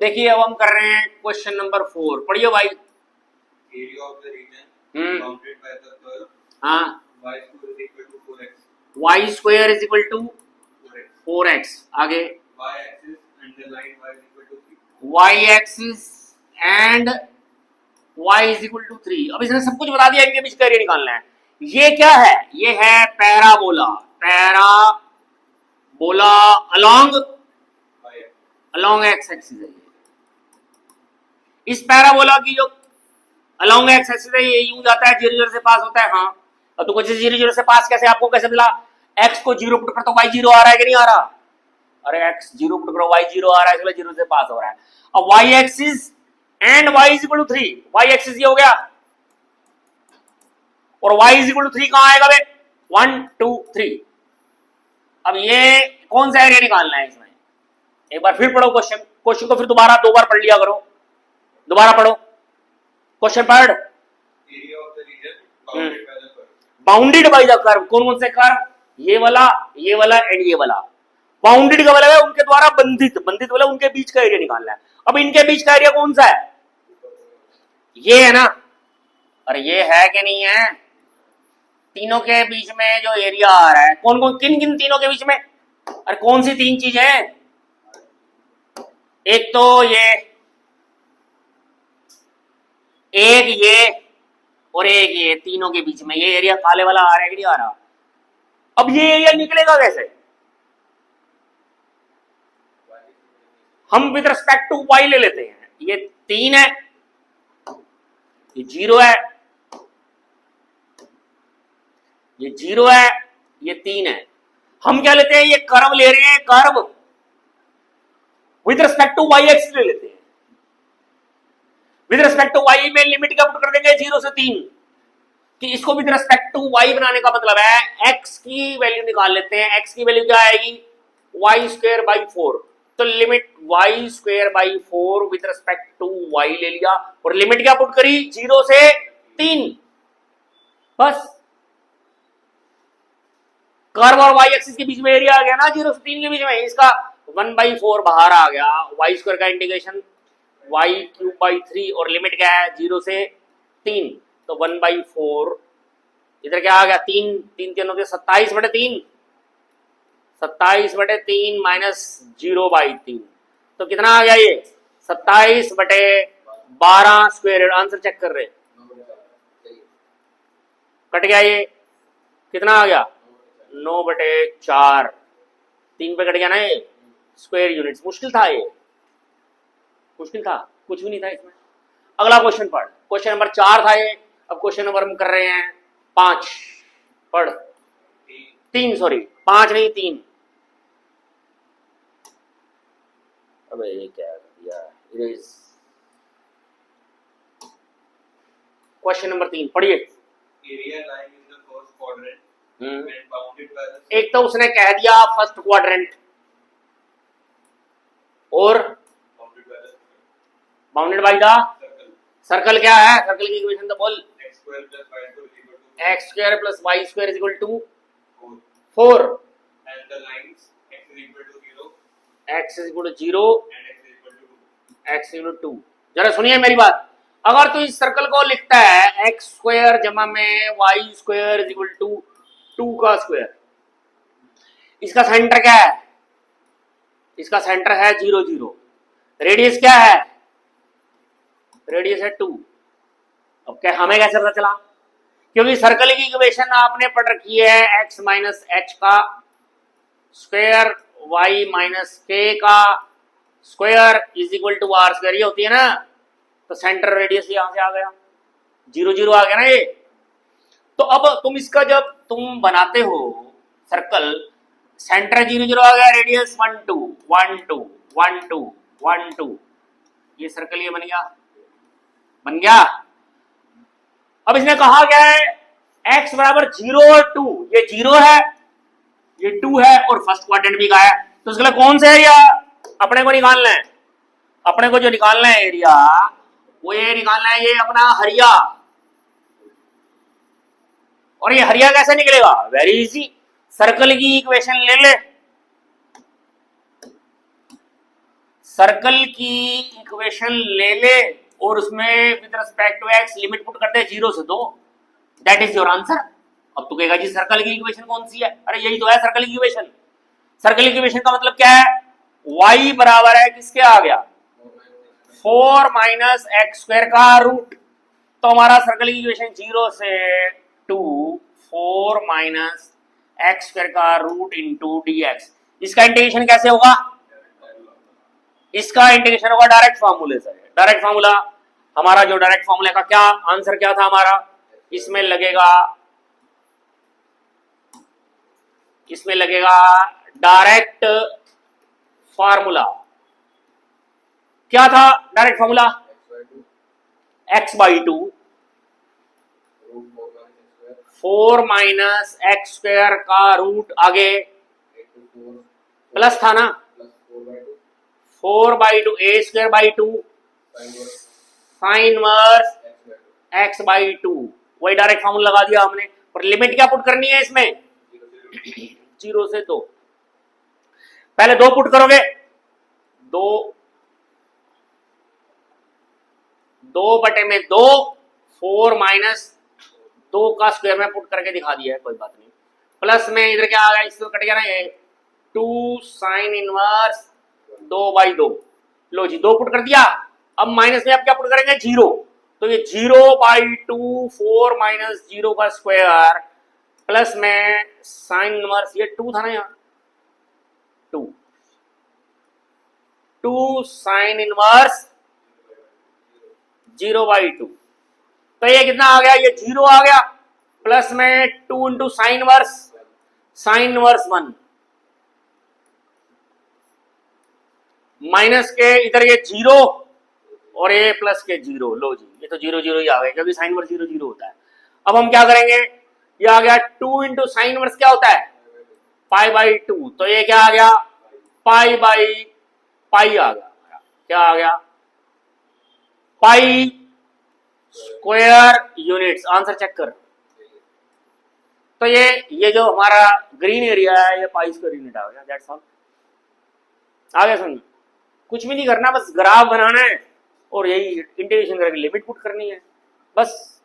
देखिए अब हम कर रहे हैं क्वेश्चन नंबर 4, पढ़िए भाई। Area of the region bounded by the curve हाँ, y square is equal to 4x, y square is equal to 4x, 4x। आगे y axis and the line y is equal to 3. y axis and y is equal to 3। अब इसने सब कुछ बता दिया, इनके बीच का एरिया निकालना है। ये क्या है? ये है parabola. Parabola along y along x axis है। इस पैराबोला की जो अलोंग एक्स एक्सिस है, ये यूं जाता है, 0 0 से पास होता है। हाँ, और तो कुछ 0 0 से पास कैसे, आपको कैसे मिला? x को 0 पुट कर तो y 0 आ रहा है कि नहीं आ रहा? अरे x 0 पुट करो, y 0 आ रहा है, इसलिए 0 से पास हो रहा है। अब y axis and y is equal to 3। y axis ये हो गया और y इज इक्वल टू 3 कहां आएगा बे? 1 2 3। अब ये कौन सा एरिया निकालना है इसमें? एक बार फिर पढ़ो क्वेश्चन को, फिर दोबारा 2 बार पढ़ लिया करो। दोबारा पढ़ो क्वेश्चन पढ़। area of the region bounded by the curve. Bounded by the curve. कौन कौन से कर्व? ये वाला एंड ये वाला। बाउंडेड का मतलब है उनके द्वारा बंधित, बंधित वाला उनके बीच का एरिया निकालना है। अब इनके बीच का एरिया कौन सा है? ये है ना? अरे ये है कि नहीं है? तीनों के बीच में जो एरिया आ रहा है, कौन कौन, किन किन तीनों के बीच में? अरे कौन सी 3 चीजें हैं? एक तो एक ये और एक ये, तीनों के बीच में ये एरिया काले वाला आ रहा है कि नहीं आ रहा? अब ये एरिया निकलेगा कैसे? हम विद रिस्पेक्ट टू y ले लेते हैं। ये 3 है, ये 0 है, ये 0 है, ये 3 है। हम क्या लेते हैं? ये कर्व ले रहे हैं, curve with respect to y axis ले लेते हैं। विद रिस्पेक्ट टू y में लिमिट क्या पुट कर देंगे? 0 से 3। कि इसको विद रिस्पेक्ट टू y बनाने का मतलब है x की वैल्यू निकाल लेते हैं। x की वैल्यू क्या आएगी? y square by 4। तो limit y square by 4 with respect to y ले लिया और लिमिट क्या पुट करी? 0 से 3। बस कर्व और y एक्सिस के बीच में एरिया आ गया ना, 0 से 3 के बीच में। इसका 1/4 बाहर आ गया। y स्क्वायर का इंटीग्रेशन y क्यूब बाई 3 और लिमिट क्या है? 0 से 3। तो 1/4 इधर क्या आ गया? 3 3 तीनों के 27/3, 27/3 माइनस 0/3। तो कितना आ गया ये? 27/12 स्क्वायर। आंसर चेक कर रहे, कट गया ये। कितना आ गया? 9/4। 3 पे कट गया ना ये स्क्वायर यूनिट्स। मुश्किल था ये, मुश्किल था? कुछ भी नहीं था इसमें। अगला क्वेश्चन पढ़। क्वेश्चन नंबर 4 था ये। अब क्वेश्चन नंबर हम कर रहे हैं 5। पढ़। 3 सॉरी, 5 नहीं 3। अबे ये क्या दिया? इरेज। क्वेश्चन नंबर 3 पढ़िए। Area lying in the first quadrant and bounded by the एक तो उसने कह दिया फर्स्ट क्वाड्रेंट और bounded by the bounded by the circle. Circle. क्या है सर्कल की इक्वेशन? तो बोल। X square plus y square is equal to x square plus y square is equal to 4. 4। And the lines x is equal to 0 x is equal to 0, and x is equal to 2. x is equal to 2। जरा सुनिए मेरी बात। अगर तू इस circle को लिखता है x स्क्वायर जमा में y square is equal to 2 का स्क्वायर, इसका सेंटर क्या है? इसका सेंटर है 0 0। रेडियस क्या है? रेडियस है 2। अब क्या हमें कैसे पता चला? क्योंकि सर्कल की इक्वेशन आपने पढ़ रखी है x माइनस एच का स्क्वायर y माइनस के का square is equal to r square, ये होती है ना। तो सेंटर रेडियस यहां से आ गया, 0 0 आ गया ना ये। तो अब तुम इसका जब तुम बनाते हो सर्कल, सेंटर 0 0 आ गया, रेडियस 1 2 1 2 1 2 1 2, ये सर्कल ये बन गया, बन गया। अब इसने कहा क्या है? x बराबर 0 और 2। ये 0 है, ये 2 है और फर्स्ट क्वाड्रेंट भी का है। तो इसके लिए कौन सा एरिया अपने को निकालना है? अपने को जो निकालना है एरिया, वो ये निकालना है, ये अपना हरिया। और ये हरिया कैसे निकलेगा? Very easy. सर्कल की इक्वेशन ले ले, सर्कल की इक्वेशन ले ले और उसमें with respect to x limit put कर दे 0 से 2, दैट इज योर आंसर। अब तू कहेगा जी सर्कल की इक्वेशन कौन सी है? अरे यही तो है सर्कल की इक्वेशन। सर्कल की इक्वेशन का मतलब क्या है? y बराबर है किसके आ गया? 4 माइनस एक्स स्क्वायर का रूट। तो हमारा सर्कल की इक्वेशन 0 से 2 4 माइनस एक्स स्क्वायर का रूट इंटू डी एक्स। इसका इंटीग्रेशन कैसे होगा? इसका इंटीग्रेशन होगा डायरेक्ट फार्मूले से। डायरेक्ट फार्मूला हमारा जो डायरेक्ट फार्मूले का क्या आंसर क्या था हमारा? इसमें लगेगा डायरेक्ट फार्मूला। क्या था direct formula? x by 2 4 minus x square का रूट आगे प्लस था ना 4 by 2 a square by 2 sine inverse x by 2। वही डायरेक्ट फार्मूला लगा दिया हमने। और लिमिट क्या पुट करनी है इसमें? 0 से 2। पहले 2 पुट करोगे, 2 बटे में 2 4 माइनस 2 का स्क्वायर में पुट करके दिखा दिया है, कोई बात नहीं। प्लस में इधर क्या आ गया? इससे कट गया ना ये 2 साइन इनवर्स 2 बाई 2। लो जी 2 पुट कर दिया। अब माइनस में अब क्या पुट करेंगे? 0। तो ये 0 बाई 2 4 माइनस 0 का स्क्वायर प्लस में साइन इनवर्स ये 2 था ना यहाँ 2 साइन इनवर्स 0 बाई 2। तो ये कितना आ गया? ये 0 आ गया प्लस में 2 इंटू साइन वर्स 1 माइनस के इधर ये 0 और ये प्लस के 0। लो जी ये तो 0 0 ही आ गए क्योंकि साइन वर्स 0 0 होता है। अब हम क्या करेंगे? ये आ गया 2 इंटू साइन वर्स क्या होता है? Pi by 2। तो ये क्या आ गया? पाई बाई पाई आ गया। क्या आ गया? Pi square units. Answer check कर। तो ये जो हमारा ग्रीन एरिया है ये पाई स्क्वायर यूनिट आ गया। That's all. आ गया समझ? कुछ भी नहीं करना, बस ग्राफ बनाना है और यही इंटीग्रेशन करके लिमिट पुट करनी है बस।